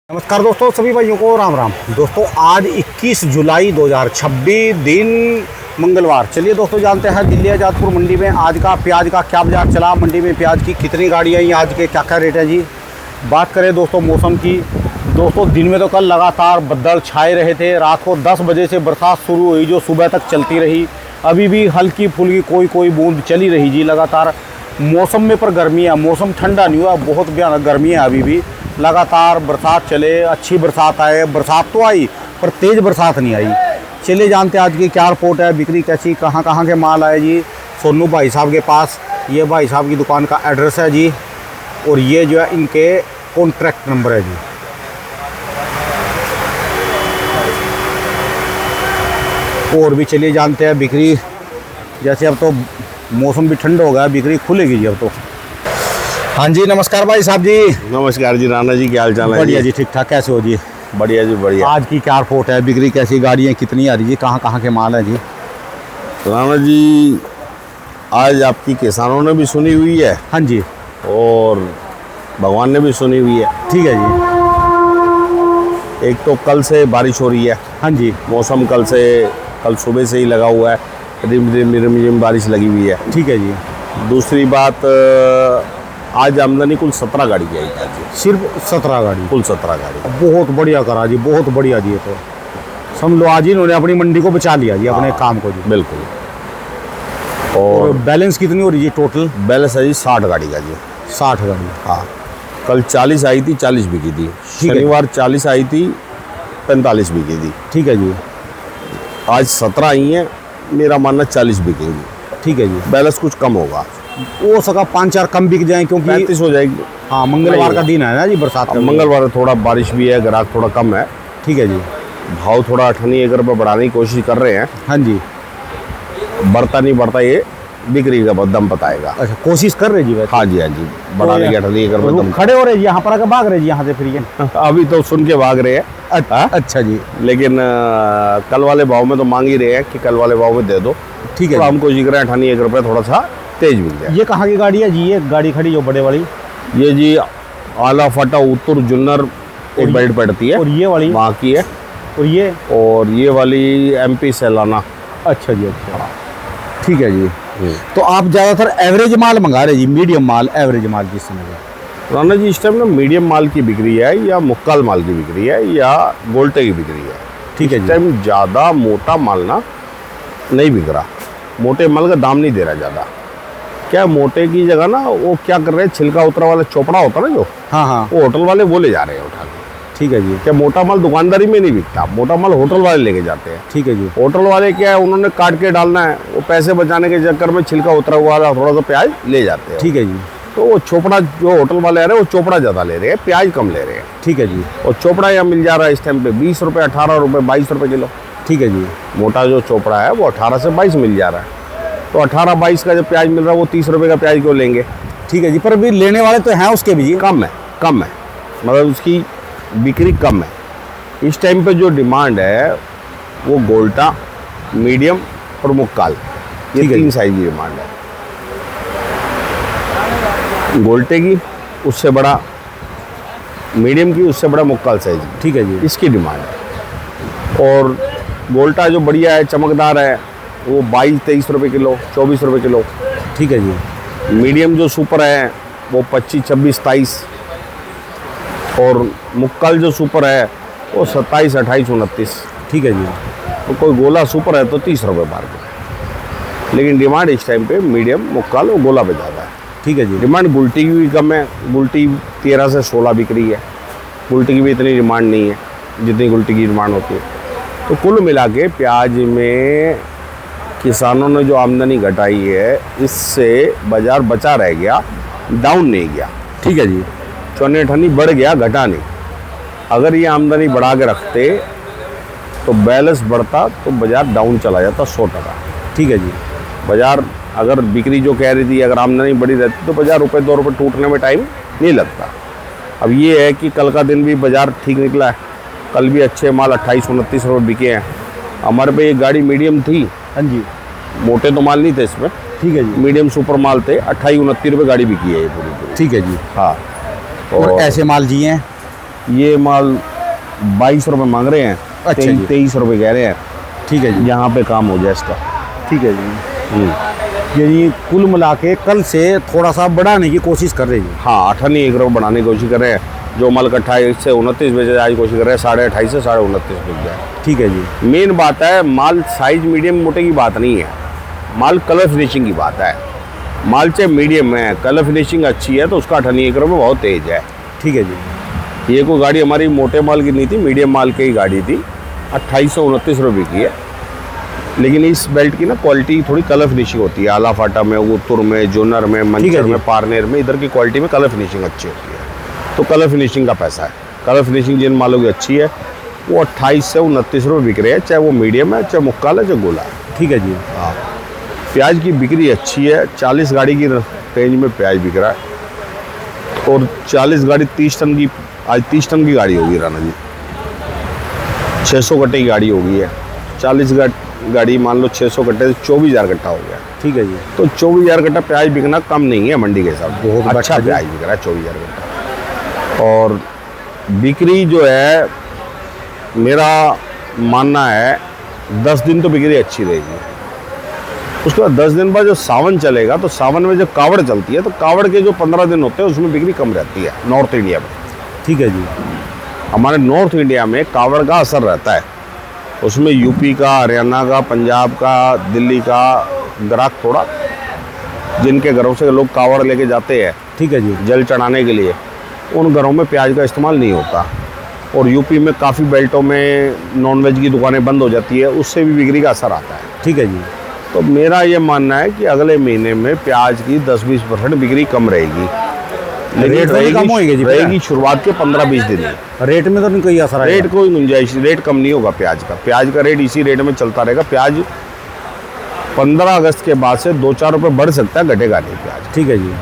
नमस्कार दोस्तों, सभी भाइयों को राम राम। दोस्तों आज 21 जुलाई 2026 दिन मंगलवार। चलिए दोस्तों जानते हैं दिल्ली आज़ादपुर मंडी में आज का प्याज का क्या बाजार चला, मंडी में प्याज की कितनी गाड़ियाँ आई, आज के क्या क्या रेट है जी। बात करें दोस्तों मौसम की, दोस्तों दिन में तो कल लगातार बादल छाए रहे थे। रात को 10 बजे से बरसात शुरू हुई जो सुबह तक चलती रही। अभी भी हल्की फुल्की कोई बूंद चली रही जी लगातार। मौसम में पर गर्मी है, मौसम ठंडा नहीं हुआ, बहुत भयानक गर्मी है अभी भी। लगातार बरसात चले, अच्छी बरसात आए, बरसात तो आई पर तेज़ बरसात नहीं आई। चलिए जानते हैं आज की क्या रिपोर्ट है, बिक्री कैसी, कहाँ कहाँ के माल आए जी। सोनू भाई साहब के पास, ये भाई साहब की दुकान का एड्रेस है जी, और ये जो है इनके कॉन्ट्रैक्ट नंबर है जी। और भी चलिए जानते हैं बिक्री, जैसे अब तो मौसम भी ठंडा हो गया, बिक्री खुलेगी जी अब तो। हाँ जी नमस्कार भाई साहब जी। नमस्कार जी राणा जी, क्या हाल चाल है? बढ़िया जी, ठीक ठाक। कैसे हो जी? बढ़िया जी बढ़िया। आज की क्या रिपोर्ट है, बिक्री कैसी, गाड़ियाँ कितनी आ रही जी, कहाँ कहाँ के माल है जी? राणा जी आज आपकी किसानों ने भी सुनी हुई है हाँ जी, और भगवान ने भी सुनी हुई है। ठीक है जी। एक तो कल से बारिश हो रही है। हाँ जी, मौसम कल सुबह से ही लगा हुआ है, रिम रिम बारिश लगी हुई है। ठीक है जी। दूसरी बात, आज आमदनी कुल 17 गाड़ी की आई आज जी। सिर्फ 17 गाड़ी? कुल 17 गाड़ी। बहुत बढ़िया करा जी, बहुत बढ़िया जी। ये तो समझ लो आज इन्होंने अपनी मंडी को बचा लिया जी, अपने काम को जी। बिल्कुल। और और बैलेंस कितनी हो रही जी टोटल? बैलेंस है जी 60 गाड़ी का जी। 60 गाड़ी। हाँ, कल 40 आई थी, 40 बिकी थी। ठीक है। शनिवार 40 आई थी, 45 बिकी थी। ठीक है जी। आज 17 आई हैं, मेरा मानना 40 बिकेंगी। ठीक है जी। बैलेंस कुछ कम होगा, हो सका 5-4 कम बिक जाए, क्योंकि 35 हो जाएगी। हाँ मंगलवार का दिन है ना जी, बरसात का। मंगलवार थोड़ा बारिश भी है, ग्राहक थोड़ा कम है। ठीक है जी। भाव थोड़ा 1 रुपये बढ़ाने की कोशिश कर रहे हैं। हाँ जी। बढ़ता नहीं बढ़ता ये बिक्री का दम बताएगा। अच्छा, कोशिश कर रहे जी वैसे? हाँ जी हाँ जी, बढ़ाने की 1 रुपये दम। खड़े हो रहे जी यहाँ पर, आकर भाग रहे जी यहाँ से फिर ये? अभी तो सुन के भाग रहे हैं। अच्छा जी। लेकिन कल वाले भाव में तो मांग ही रहे हैं कि कल वाले भाव में दे दो। ठीक है। तो हम कोशिश करें 1 रुपये थोड़ा सा तेज मिल जाए। ये कहाँ की गाड़ी है जी, ये गाड़ी खड़ी जो बड़े वाली? ये जी आला फटा उत्तर जुन्नर एक बेल्ट पड़ती है, और ये वाली वहाँ की है। और ये वाली MP सैलाना। अच्छा जी, अच्छा ठीक है जी। तो आप ज़्यादातर एवरेज माल मंगा रहे जी, मीडियम माल, एवरेज माल जिस समय? राणा जी इस टाइम ना मीडियम माल की बिक्री है या मुक्काल माल की बिक्री है या गोल्टे की बिक्री है। ठीक है इस जी। टाइम ज़्यादा मोटा माल ना नहीं बिक रहा, मोटे माल का दाम नहीं दे रहा ज़्यादा। क्या मोटे की जगह ना वो क्या कर रहे हैं, छिलका उतरा वाला चोपड़ा होता है ना जो, हाँ हाँ, वो होटल वाले वो ले जा रहे हैं उठा के। ठीक है जी। क्या मोटा माल दुकानदारी में नहीं बिकता, मोटा माल होटल वाले लेके जाते हैं। ठीक है जी। होटल वाले क्या है, उन्होंने काट के डालना है, वो पैसे बचाने के चक्कर में छिलका उतरा हुआ थोड़ा सा प्याज ले जाते हैं। ठीक है जी। तो वो चोपड़ा जो होटल वाले आ रहे हैं वो चोपड़ा ज़्यादा ले रहे हैं, प्याज कम ले रहे हैं। ठीक है जी। और चोपड़ा यहाँ मिल जा रहा है इस टाइम पे 20 रुपये, 18 रुपये, 22 रुपये किलो। ठीक है जी। मोटा जो चोपड़ा है वो 18 से 22 मिल जा रहा है। तो 18-22 का जो प्याज मिल रहा है वो 30 रुपये का प्याज क्यों लेंगे? ठीक है जी। पर अभी लेने वाले तो हैं उसके भी? कम है, कम है, मतलब उसकी बिक्री कम है। इस टाइम पे जो डिमांड है वो गोल्टा, मीडियम और मुक्काल, ये 3 साइज की डिमांड है। गोल्टे की उससे बड़ा, मीडियम की उससे बड़ा मुक्काल साइज की। ठीक है जी। इसकी डिमांड है। और गोल्टा जो बढ़िया है, चमकदार है, वो 22-23 रुपये किलो, 24 रुपये किलो। ठीक है जी। मीडियम जो सुपर है वो 25, 26, 27। और मुक्काल जो सुपर है वो 27, 28, 29। ठीक है जी। तो कोई गोला सुपर है तो 30 रुपये मार्केट, लेकिन डिमांड इस टाइम पे मीडियम, मुक्काल और गोला पे ज़्यादा है। ठीक है जी। डिमांड गुल्टी की भी कम है, गुल्टी 13 से 16 बिक रही है। गुल्टी की भी इतनी डिमांड नहीं है जितनी गुल्टी की डिमांड होती है। तो कुल मिला के प्याज में किसानों ने जो आमदनी घटाई है, इससे बाज़ार बचा रह गया, डाउन नहीं गया। ठीक है जी। चौने ठनी बढ़ गया, घटा नहीं। अगर ये आमदनी बढ़ा के रखते तो बैलेंस बढ़ता तो बाज़ार डाउन चला जाता 100%। ठीक है जी। बाज़ार अगर बिक्री जो कह रही थी, अगर आमदनी बढ़ी रहती तो बाज़ार ₹1-2 टूटने में टाइम नहीं लगता। अब ये है कि कल का दिन भी बाज़ार ठीक निकला है, कल भी अच्छे माल 28-29 रुपये बिके हैं। हमारे पे एक गाड़ी मीडियम थी। हाँ जी। मोटे तो माल नहीं थे इसमें, ठीक है जी। मीडियम सुपर माल थे, 28-29 रुपये गाड़ी बिकी है ये पूरी। ठीक है जी। हाँ। और ऐसे माल जी हैं? ये माल 22 रुपये मांग रहे हैं, अच्छा जी। 23 रुपये कह रहे हैं। ठीक है जी। यहाँ पे काम हो जाए इसका। ठीक है जी। यानी कुल मिला के कल से थोड़ा सा बढ़ाने की कोशिश कर रहे हैं। हाँ, 28 बढ़ाने की कोशिश कर रहे हैं। जो माल 28 से 29 बेचे आज कोशिश कर रहे हैं 28.5 से 29.5 बेच जाए। ठीक है जी। मेन बात है माल साइज मीडियम मोटे की बात नहीं है, माल कलर फिनिशिंग की बात है। माल चाहे मीडियम है, कलर फिनिशिंग अच्छी है तो उसका 28 रुपये बहुत तेज है। ठीक है जी। ये कोई गाड़ी हमारी मोटे माल की नहीं थी, मीडियम माल की ही गाड़ी थी, 28 से 29 रुपये की है। लेकिन इस बेल्ट की ना क्वालिटी थोड़ी कलर फिनिशिंग होती है। आला फाटा में, उत्तुर में, जोनर में, मंचर में, पारनेर में, इधर की क्वालिटी में कलर फिनिशिंग अच्छी होती है। तो कलर फिनिशिंग का पैसा है। कलर फिनिशिंग जिन मालों की अच्छी है वो 28 से 29 रुपये बिक रहे हैं, चाहे वो मीडियम है, चाहे मुक्काल है, चाहे गोला है। ठीक है जी। हाँ, प्याज की बिक्री अच्छी है। 40 गाड़ी की रेंज में प्याज बिक रहा है और 40 गाड़ी 30 टन की, आज 30 टन की गाड़ी होगी राणा जी। 600 कट्टे की गाड़ी होगी है। 40 गाड़ी मान लो 600 कट्टे से 24,000 कट्टा हो गया। ठीक है जी। तो 24,000 कट्टा प्याज बिकना कम नहीं है मंडी के हिसाब से। बहुत अच्छा बढ़िया। प्याज बिक रहा है 24,000 कट्टा। और बिक्री जो है, मेरा मानना है 10 दिन तो बिक्री अच्छी रहेगी। उसके बाद 10 दिन बाद जो सावन चलेगा तो सावन में जो कावड़ चलती है तो कावड़ के जो 15 दिन होते हैं उसमें बिक्री कम रहती है नॉर्थ इंडिया में। ठीक है जी। हमारे नॉर्थ इंडिया में कावड़ का असर रहता है, उसमें यूपी का, हरियाणा का, पंजाब का, दिल्ली का ग्राहक थोड़ा, जिनके घरों से लोग कावड़ लेके जाते हैं ठीक है जी। जल चढ़ाने के लिए, उन घरों में प्याज का इस्तेमाल नहीं होता। और यूपी में काफ़ी बेल्टों में नॉनवेज की दुकानें बंद हो जाती है, उससे भी बिक्री का असर आता है। ठीक है जी। तो मेरा ये मानना है कि अगले महीने में प्याज की 10-20% बिक्री कम रहेगी। रेट तो कम होएगी जी, रहेगी शुरुआत के 15-20 दिन में। रेट में तो नहीं कोई असर आएगा। रेट कोई गुंजाइश, रेट कम नहीं होगा प्याज का। प्याज का रेट इसी रेट में चलता रहेगा। प्याज 15 अगस्त के बाद से 2-4 रुपये बढ़ सकता है, घटेगा नहीं प्याज। ठीक है जी।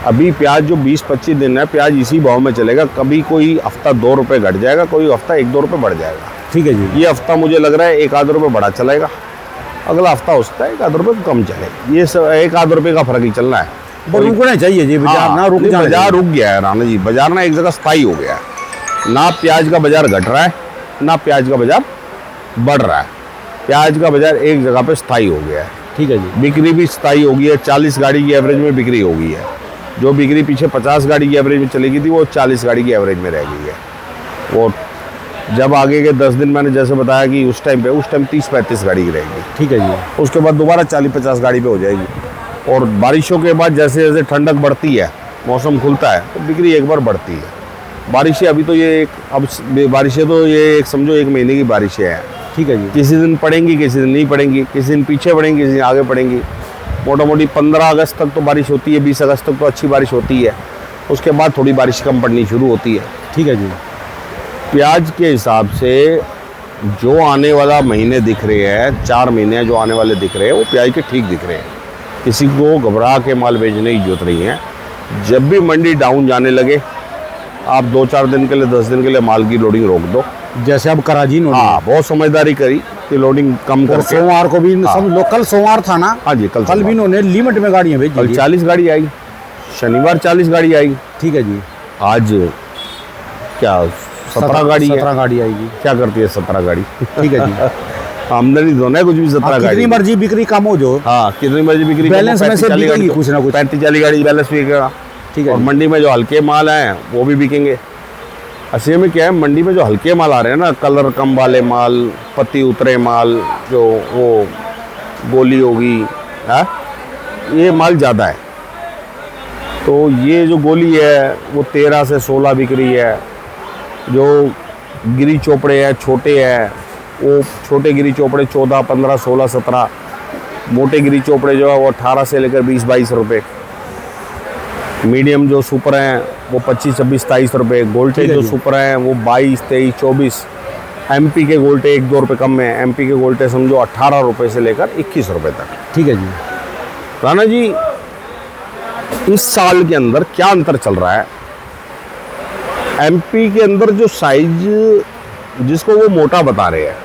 अभी प्याज जो 20-25 दिन है, प्याज इसी भाव में चलेगा। कभी कोई हफ्ता 2 रुपये घट जाएगा, कोई हफ्ता 1-2 रुपये बढ़ जाएगा। ठीक है जी। ये हफ्ता मुझे लग रहा है 1-आध रुपये बढ़ा चलेगा, अगला हफ्ता हो सकता है 1-आध रुपये कम चले। ये सब 1-आध रुपये का फर्क ही चलना है। रुकना चाहिए जी, बाजार ना रुक जाए। बाजार रुक गया है राणा जी, बाजार ना एक जगह स्थायी हो गया है। ना प्याज का बाजार घट रहा है, ना प्याज का बाजार बढ़ रहा है। प्याज का बाजार एक जगह पे स्थायी हो गया है। ठीक है जी। बिक्री भी स्थायी हो गई है। 40 गाड़ी की एवरेज में बिक्री हो गई है। जो बिक्री पीछे 50 गाड़ी की एवरेज में चली गई थी वो 40 गाड़ी की एवरेज में रह गई है। वो जब आगे के 10 दिन मैंने जैसे बताया कि उस टाइम 30-35 गाड़ी की रहेगी। ठीक है जी। उसके बाद दोबारा 40-50 गाड़ी पे हो जाएगी। और बारिशों के बाद जैसे जैसे ठंडक बढ़ती है, मौसम खुलता है तो बिक्री एक बार बढ़ती है। बारिशें अभी तो ये अब बारिशें तो ये समझो 1 महीने की बारिशें हैं। ठीक है जी। किसी दिन पड़ेंगी, किसी दिन नहीं पड़ेंगी, किसी दिन पीछे पड़ेंगी, किसी दिन आगे पड़ेंगी। मोटा मोटी 15 अगस्त तक तो बारिश होती है, 20 अगस्त तक तो अच्छी बारिश होती है। उसके बाद थोड़ी बारिश कम पड़नी शुरू होती है। ठीक है जी। प्याज के हिसाब से जो आने वाला महीने दिख रहे हैं, 4 महीने जो आने वाले दिख रहे हैं, वो प्याज के ठीक दिख रहे हैं। किसी को घबरा के माल बेचने की जरूरत नहीं है। जब भी मंडी डाउन जाने लगे, आप 2-4 दिन के लिए, 10 दिन के लिए माल की लोडिंग रोक दो। जैसे अब कराजी ने हाँ, बहुत समझदारी करी कि लोडिंग कम और करके। सोमवार को भी हाँ। सब लोग, कल सोमवार था ना। हाँ जी, कल कल भी इन्होंने लिमिट में गाड़ियाँ कल भेजी। 40 गाड़ी आई, शनिवार 40 गाड़ी आई। ठीक है जी। आज क्या 17 गाड़ी है। 17 गाड़ी आएगी। क्या करती है 17 गाड़ी? ठीक है जी। आमदनी तो है कुछ भी 17 गाड़ी। कितनी मर्जी बिक्री कम हो जो। हाँ, कितनी मर्जी बिक्री बैलेंस में से बिकेगी कुछ ना कुछ। 35-40 गाड़ी बैलेंस बिकेगा। ठीक है और जी। मंडी में जो हल्के माल हैं वो भी बिकेंगे। असल में क्या है, मंडी में जो हल्के माल आ रहे हैं ना, कलर कम वाले माल, पत्ती उतरे माल, जो वो गोली होगी, हाँ, ये माल ज़्यादा है। तो ये जो गोली है वो 13 से 16 बिक रही है। जो गिरी चोपड़े हैं, छोटे हैं, वो छोटे गिरी चोपड़े 14, 15, 16, 17। मोटे गिरी चोपड़े जो है वो 18 से लेकर 20-22 रुपये। मीडियम जो सुपर हैं वो 25, 26, 27 रुपये। गोल्टे जो सुपर हैं वो 22, 23, 24। एमपी के गोल्टे 1-2 रुपये कम है। एमपी के गोल्टे समझो 18 रुपये से लेकर 21 रुपये तक। ठीक है जी। राणा जी, इस साल के अंदर क्या अंतर चल रहा है? एमपी के अंदर जो साइज जिसको वो मोटा बता रहे हैं,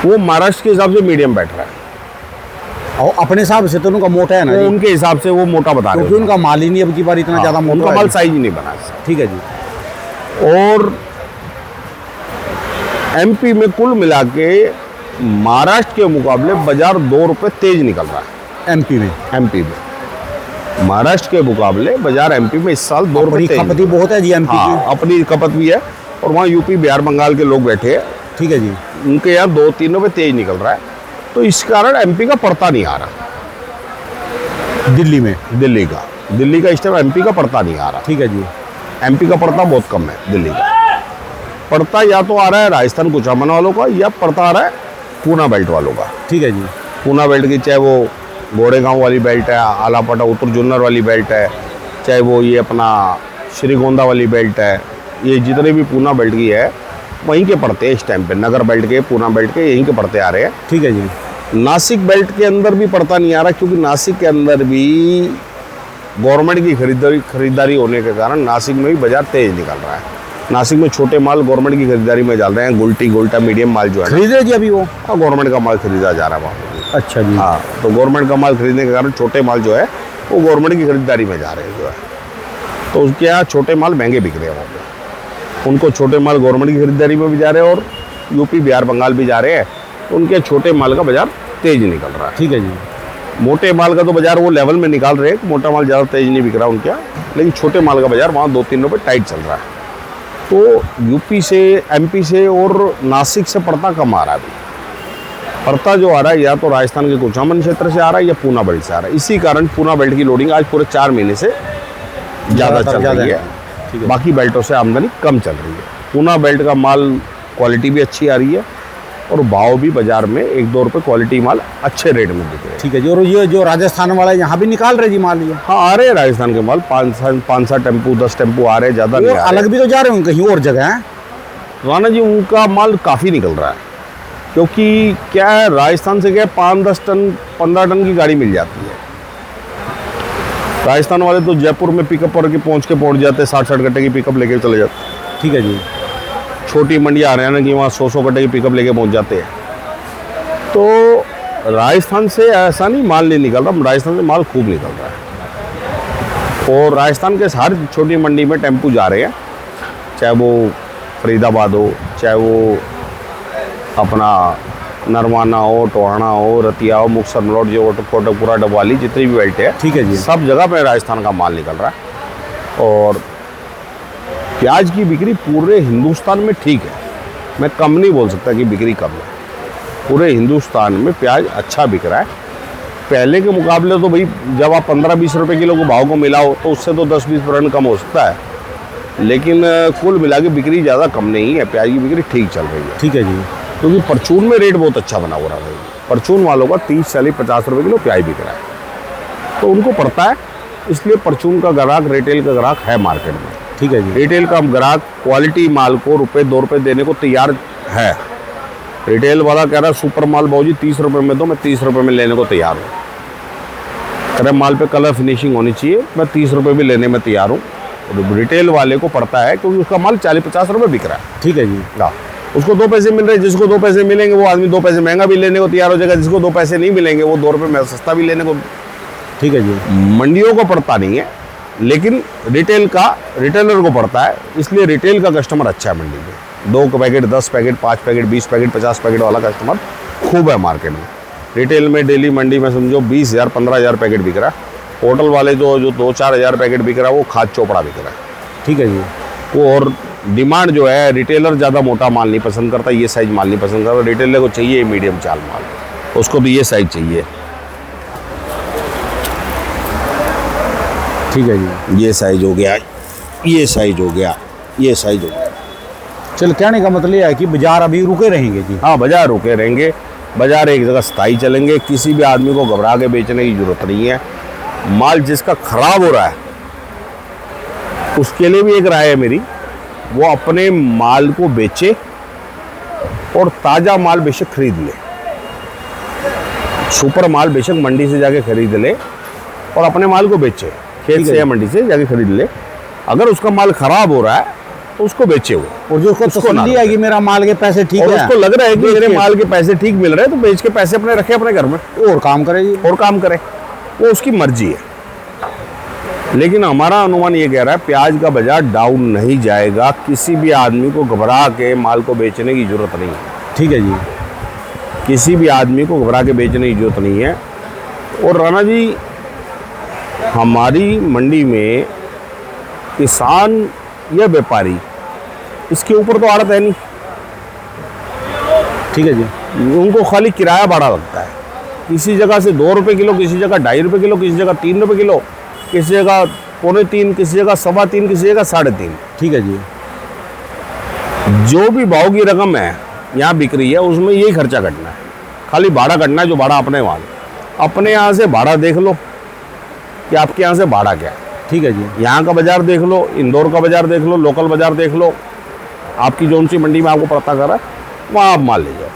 वो महाराष्ट्र के हिसाब से मीडियम बैठ रहा है। और अपने हिसाब से तो उनका मोटा है ना जी। उनके हिसाब से वो मोटा बता रहे हैं, क्योंकि उनका माल ही नहीं अब की बार इतना ज़्यादा उनका मोटा माल है। साइज ही नहीं बना। ठीक है जी। और एमपी में कुल मिला के महाराष्ट्र के मुकाबले बाजार 2 रुपए तेज निकल रहा है। एमपी में महाराष्ट्र के मुकाबले बाजार एमपी में इस साल 2 रुपए बड़ी तेज खपत भी बहुत है जी एमपी हाँ, की। अपनी खपत भी है और वहाँ यूपी बिहार बंगाल के लोग बैठे हैं, ठीक है जी। उनके यहाँ 2-3 रुपए तेज निकल रहा है, तो इस कारण एमपी का पड़ता नहीं आ रहा। दिल्ली में, दिल्ली का इस टाइम एमपी का पड़ता नहीं आ रहा। ठीक है जी। एमपी का पड़ता बहुत कम है, दिल्ली का पड़ता या तो आ रहा है राजस्थान कुचामन वालों का, या पड़ता आ रहा है पूना बेल्ट वालों का। ठीक है जी। पूना बेल्ट की चाहे वो गोरेगांव वाली बेल्ट है, आलापटा उत्तर जुन्नर वाली बेल्ट है, चाहे वो ये अपना श्रीगोंदा वाली बेल्ट है, ये जितने भी पूना बेल्ट की है वहीं के पड़ते हैं इस टाइम पे। नगर बेल्ट के, पूना बेल्ट के यहीं के पड़ते आ रहे हैं। ठीक है जी। नासिक बेल्ट के अंदर भी पड़ता नहीं आ रहा, क्योंकि नासिक के अंदर भी गवर्नमेंट की खरीदारी होने के कारण नासिक में भी बाजार तेज निकल रहा है। नासिक में छोटे माल गवर्नमेंट की खरीदारी में चल रहे हैं। गुल्टा मीडियम माल जो है खरीदे जी अभी वो? हाँ, गवर्नमेंट का माल खरीदा जा रहा है वहाँ पे। अच्छा जी। हाँ, तो गवर्नमेंट का माल खरीदने के कारण छोटे माल जो है वो गवर्नमेंट की खरीदारी में जा रहे हैं जो है, तो उसके यहाँ छोटे माल महंगे बिक रहे हैं वहाँ पे। उनको छोटे माल गवर्नमेंट की खरीदारी में भी जा रहे हैं और यूपी बिहार बंगाल भी जा रहे हैं, तो उनके छोटे माल का बाजार तेज निकल रहा है। ठीक है जी। मोटे माल का तो बाजार वो लेवल में निकाल रहे हैं, मोटा माल ज़्यादा तेज नहीं बिक रहा उनके यहाँ, लेकिन छोटे माल का बाजार वहाँ 2-3 रुपये टाइट चल रहा है। तो यूपी से, एमपी से और नासिक से पड़ता कम आ रहा है अभी। पड़ता जो आ रहा है या तो राजस्थान के कुचामन क्षेत्र से आ रहा है या पूना बेल्ट से आ रहा है। इसी कारण पूना बेल्ट की लोडिंग आज पूरे 4 महीने से ज़्यादा चल रही है, बाकी बेल्टों से आमदनी कम चल रही है। पूना बेल्ट का माल क्वालिटी भी अच्छी आ रही है और भाव भी बाजार में 1-2 रुपये क्वालिटी माल अच्छे रेट में बिक रहे हैं। ठीक है जी। और ये जो राजस्थान वाला यहाँ भी निकाल रहे जी माल ये? हाँ, आ रहे हैं राजस्थान के माल 5-7 टेम्पू, 10 टेम्पू आ रहे हैं, ज़्यादा नहीं आ रहे। अलग भी तो जा रहे होंगे कहीं और जगह है राणा जी, उनका माल काफ़ी निकल रहा है, क्योंकि क्या है, राजस्थान से क्या है 5-10 टन 15 टन की गाड़ी मिल जाती है। राजस्थान वाले तो जयपुर में पिकअप करके पहुँच जाते हैं, 60-60 गट्टे की पिकअप लेके चले जाते हैं। ठीक है जी। छोटी मंडियाँ हरियाणा की वहाँ 100-100 गट्टे की पिकअप लेके पहुँच जाते हैं। तो राजस्थान से ऐसा नहीं माल नहीं निकल रहा, राजस्थान से माल खूब निकल रहा है। और राजस्थान के हर छोटी मंडी में टेम्पू जा रहे हैं, चाहे वो फरीदाबाद हो, चाहे वो अपना नरवाना हो, टोहाना हो, रतिया हो, मुक्तसर मलोट, जो कोटकपुरा, डबवाली, जितनी भी बेल्ट है, ठीक है जी, सब जगह पे राजस्थान का माल निकल रहा है। और प्याज की बिक्री पूरे हिंदुस्तान में ठीक है, मैं कम नहीं बोल सकता कि बिक्री कम है। पूरे हिंदुस्तान में प्याज अच्छा बिक रहा है। पहले के मुकाबले तो भाई जब आप 15-20 रुपये किलो को भाव को मिलाओ तो उससे तो 10-20% कम हो सकता है, लेकिन कुल मिला के बिक्री ज़्यादा कम नहीं है, प्याज की बिक्री ठीक चल रही है। ठीक है जी। क्योंकि परचून में रेट बहुत अच्छा बना हो रहा है, परचून वालों का 30-40-50 रुपये किलो प्याज बिक रहा है, तो उनको पड़ता है, इसलिए परचून का ग्राहक, रिटेल का ग्राहक है मार्केट में। ठीक है जी। रिटेल का ग्राहक क्वालिटी माल को ₹1-2 देने को तैयार है। रिटेल वाला कह रहा है सुपर माल भाजी 30 रुपये में दो, मैं 30 रुपये में लेने को तैयार हूँ। कह रहे माल पे कलर फिनिशिंग होनी चाहिए, मैं 30 रुपये भी लेने में तैयार हूँ। रिटेल वाले को पड़ता है क्योंकि उसका माल 40-50 रुपये बिक रहा है। ठीक है जी। हाँ, उसको 2 पैसे मिल रहे हैं, जिसको 2 पैसे मिलेंगे वो आदमी 2 पैसे महंगा भी लेने को तैयार हो जाएगा, जिसको 2 पैसे नहीं मिलेंगे वो 2 रुपये में सस्ता भी लेने को। ठीक है जी। मंडियों को पड़ता नहीं है, लेकिन रिटेलर को पड़ता है, इसलिए रिटेल का कस्टमर अच्छा है मंडी में। 2 packet, 10 packet, 5 packet, 20 packet, 50 packet वाला कस्टमर खूब है मार्केट में। रिटेल में डेली मंडी में समझो 20,000, 15,000 पैकेट बिक रहा है। होटल वाले जो 2-4 हज़ार पैकेट बिक रहा है वो खाद चोपड़ा बिक रहा है। ठीक है जी। वो और डिमांड जो है, रिटेलर ज़्यादा मोटा माल नहीं पसंद करता, ये साइज माल नहीं पसंद करता, रिटेलर को चाहिए मीडियम चाल माल, उसको तो ये साइज चाहिए। ठीक है जी। ये साइज हो गया, ये साइज हो गया, ये साइज हो गया। चल, कहने का मतलब यह है कि बाजार अभी रुके रहेंगे जी? हाँ, बाजार रुके रहेंगे, बाजार एक जगह स्थायी चलेंगे। किसी भी आदमी को घबरा के बेचने की जरूरत नहीं है। माल जिसका खराब हो रहा है उसके लिए भी एक राय है मेरी, वो अपने माल को बेचे और ताज़ा माल बेशक खरीद ले। सुपर माल बेशक मंडी से जाके खरीद ले और अपने माल को बेचे, खेत से या मंडी से जाके खरीद ले। अगर उसका माल खराब हो रहा है तो उसको बेचे वो, और जो उसको तसल्ली है कि मेरा माल के पैसे ठीक है, और उसको लग रहा है कि मेरे माल के पैसे ठीक मिल रहे हैं, तो बेच के पैसे अपने रखे अपने घर में और काम करे जी, और काम करे, वो उसकी मर्जी है। लेकिन हमारा अनुमान ये कह रहा है प्याज का बाजार डाउन नहीं जाएगा। किसी भी आदमी को घबरा के माल को बेचने की ज़रूरत नहीं है। ठीक है जी। किसी भी आदमी को घबरा के बेचने की ज़रूरत नहीं है। और राणा जी, हमारी मंडी में किसान या व्यापारी, इसके ऊपर तो आड़त है नहीं। ठीक है जी। उनको खाली किराया भाड़ा लगता है। किसी जगह से 2 रुपये किलो, किसी जगह 2.5 रुपये किलो, किसी जगह 3 रुपये किलो, किसी जगह 2.25, किसी जगह 3.25, किसी जगह 3.5। ठीक है जी। जो भी भाव की रकम है यहाँ बिक रही है, उसमें यही खर्चा करना है। खाली भाड़ा करना है, जो भाड़ा अपने वहाँ। अपने यहाँ से भाड़ा देख लो कि आपके यहाँ से भाड़ा क्या है। ठीक है जी। यहाँ का बाज़ार देख लो, इंदौर का बाज़ार देख लो, लोकल बाज़ार देख लो, आपकी जौन सी मंडी में आपको पता कर रहा है वहाँ आप माल ले जाओ।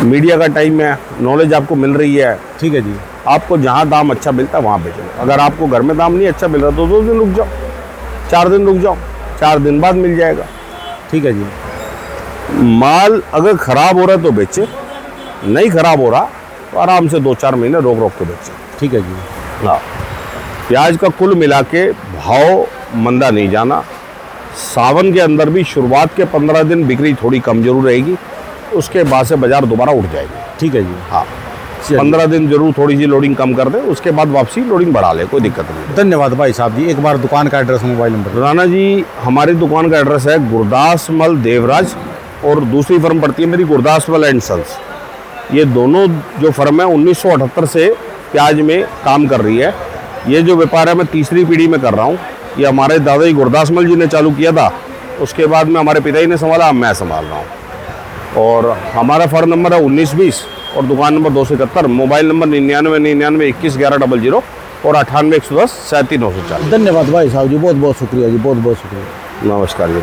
मीडिया का टाइम है, नॉलेज आपको मिल रही है। ठीक है जी। आपको जहाँ दाम अच्छा मिलता है वहाँ बेचो। अगर आपको घर में दाम नहीं अच्छा मिल रहा तो 2 दिन रुक जाओ, 4 दिन रुक जाओ, 4 दिन बाद मिल जाएगा। ठीक है जी। माल अगर ख़राब हो रहा है तो बेचे, नहीं ख़राब हो रहा तो आराम से 2-4 महीने रोक रोक के बेचे। ठीक है जी। हाँ, प्याज का कुल मिला के भाव मंदा नहीं जाना। सावन के अंदर भी शुरुआत के 15 दिन बिक्री थोड़ी कम जरूर रहेगी, उसके बाद से बाज़ार दोबारा उठ जाएगी। ठीक है जी। हाँ, चलिए। 15 दिन जरूर थोड़ी सी लोडिंग कम कर दे, उसके बाद वापसी लोडिंग बढ़ा ले, कोई दिक्कत नहीं। धन्यवाद भाई साहब जी। एक बार दुकान का address, mobile number. Rana ji, हमारी दुकान का एड्रेस है गुरदासमल देवराज, और दूसरी फर्म पड़ती है मेरी गुरदासमल एंड सन्स। ये दोनों जो फर्म है 1978 से प्याज में काम कर रही है। ये जो व्यापार है मैं तीसरी पीढ़ी में कर रहा हूँ। ये हमारे दादाजी गुरदासमल जी ने चालू किया था, उसके बाद में हमारे पिताजी ने संभाला, अब मैं संभाल रहा हूँ। और हमारा फर्म नंबर है 1920 और दुकान नंबर 271। मोबाइल नंबर 9999211100 और 98 110 37 940। धन्यवाद भाई साहब जी, बहुत बहुत शुक्रिया जी, बहुत बहुत शुक्रिया। नमस्कार जी।